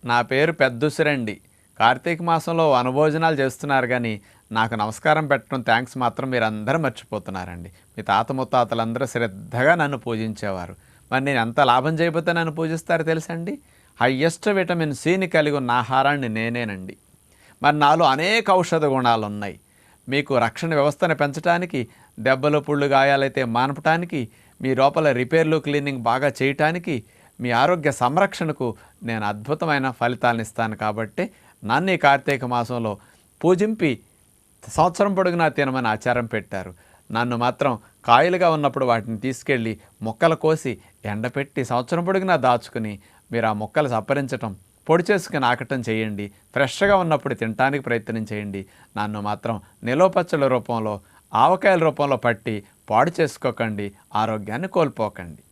నా పేరు పెద్దుసిరండి. కార్తీక మాసంలో వనభోజనాలు చేస్తున్నారు గానీ, నాకు నమస్కారం పెట్టడం థాంక్స్ మాత్రం మీరందరూ మర్చిపోతున్నారండి. మీ తాత ముత్తాతలందరూ శ్రద్ధగా నన్ను పూజించేవారు. మరి నేను ఎంత లాభం చేయబోతే నన్ను పూజిస్తారో తెలుసండి? హయ్యెస్ట్ విటమిన్ సిని కలిగి ఉన్న ఆహారాన్ని నేనేనండి. మరి నాలో అనేక ఔషధ గుణాలున్నాయి. మీకు రక్షణ వ్యవస్థను పెంచడానికి, దెబ్బలు పుళ్ళు గాయాలైతే మాన్పటానికి, మీ లోపల రిపేర్లు క్లీనింగ్ బాగా చేయటానికి, మీ ఆరోగ్య సంరక్షణకు నేను అద్భుతమైన ఫలితాలను ఇస్తాను. కాబట్టి నన్ను ఈ కార్తీక మాసంలో పూజింపి సంవత్సరం పొడుగునా తినమని ఆచారం పెట్టారు. నన్ను మాత్రం కాయలుగా ఉన్నప్పుడు వాటిని తీసుకెళ్ళి మొక్కలు కోసి ఎండపెట్టి సంవత్సరం పొడుగునా దాచుకుని మీరు ఆ మొక్కలు సప్పరించటం, పొడి చేసుకుని ఆకటం చేయండి. ఫ్రెష్గా ఉన్నప్పుడు తినడానికి ప్రయత్నం చేయండి. నన్ను మాత్రం నిలవ పచ్చళ్ళ రూపంలో, ఆవకాయల రూపంలో పట్టి పాడు చేసుకోకండి. ఆరోగ్యాన్ని కోల్పోకండి.